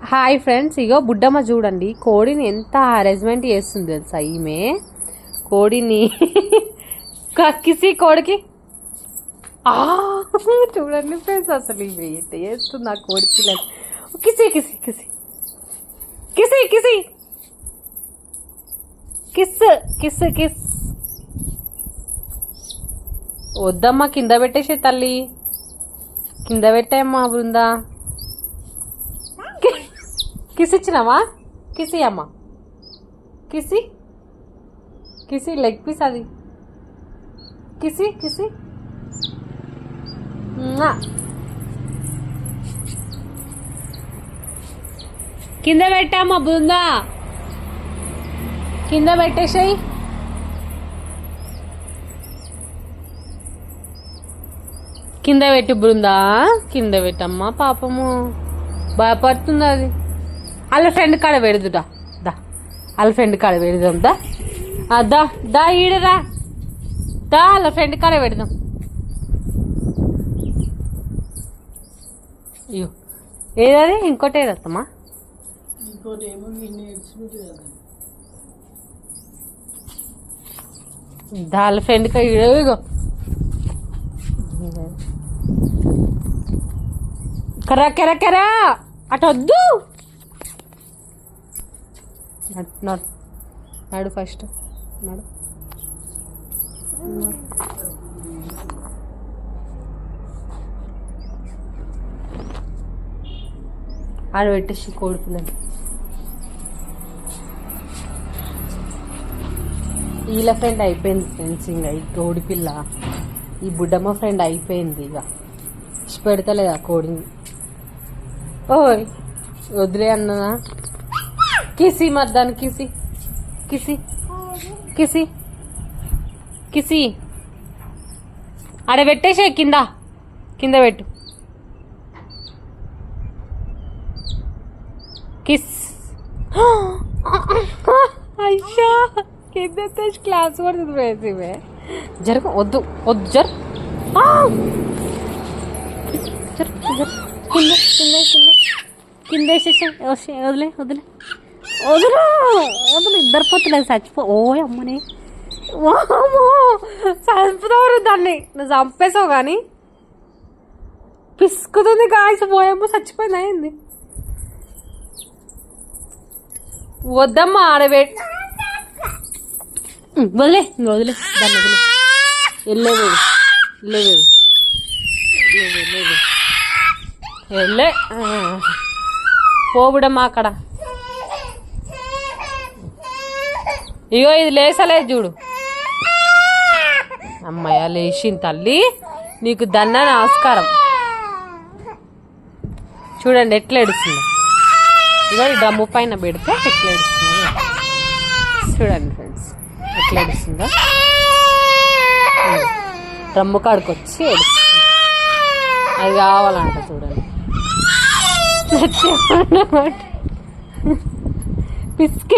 Hi friends, ఇగో బుడ్డమ్మ చూడండి కోడిని ఎంత హరాస్మెంట్ చేస్తుంది తెలుసా. ఈమె కోడిని కక్కిసి కోడికి చూడండి ఫ్రెండ్స్, అసలు ఇవి ఎంత చేస్తుంది ఆ కోడి పిల్లలు. కిసి కిసి కిసి కిసి కిసి కిస్ కిస్ కిస్. వద్దమ్మా, కింద పెట్టేసే తల్లి, కింద పెట్టాయమ్మా బృందా. కిసి ఇచ్చినావా? కిసి అమ్మా, కిసి కిసి, లెగ్ పీస్ అది. కిసి కిసి. కింద పెట్టామా బృందా, కింద పెట్టేసాయి. కింద పెట్టి బృందా, కింద పెట్టమ్మా, పాపము భయపడుతుంది అది. వాళ్ళ ఫ్రెండ్ కాడ పెడదుదా, దా వాళ్ళ ఫ్రెండ్ కాడ పెడదాం. దా దా దా ఈడరా, దా వాళ్ళ ఫ్రెండ్ కాడ పెడదాం. అయ్యో ఏదది, ఇంకోటి ఏదమ్మా, దా వాళ్ళ ఫ్రెండ్ కాడ ఇగో. కరా కెరా కెరా, అటు వద్దు. నాడు ఫస్ట్ నాడు. ఆడ పెట్టేసి కోడి పిల్లలు. వీళ్ళ ఫ్రెండ్ అయిపోయింది ఫ్రెండ్స్, ఇంకా ఈ కోడి పిల్ల ఈ బుడ్డమ్మ ఫ్రెండ్ అయిపోయింది. ఇక ఇచ్చి పెడతలేదు ఆ కోడిని. ఓయ్ వదిలే అన్నదా. కిసి మద్దాను, కిసి కిసి కిసి కిసి. ఆడ పెట్టేసే, కింద కింద పెట్టు. కిస్. అయ్యా కింద క్లాస్ పడుతుంది వేసివే. జరగ వద్దు వద్దు, జర జర జర కింద కింద కింద కింద వేసేసా. వదిలే వదిలే వదిలే వదిలే, ఇద్దరు పోతులేదు చచ్చిపో. ఓ అమ్మని చంపుతావు దాన్ని, నువ్వు చంపేసావు కానీ పిసుకుతుంది. కాల్చిపోయామో చచ్చిపోయింది అయింది. వద్దమ్మా ఆడబెట్, వదిలే వదిలే దాన్ని వదిలే. వెళ్ళేది వెళ్ళేది వెళ్ళే పోబుడమ్మా అక్కడ. ఇగో ఇది లేసలేదు చూడు. అమ్మయ్య లేచింది తల్లి, నీకు దన్న నమస్కారం. చూడండి ఎట్లా ఏడుస్తుందో. ఇగో ఈ డ్రమ్ము పైన పెడితే ఎట్లా ఏడుస్తుందో చూడండి ఫ్రెండ్స్, ఎట్లా ఏడుస్తుందో. డ్రమ్ము కాడికి వచ్చి ఏడుస్తుంది. అది కావాలంట చూడండి. పిసికి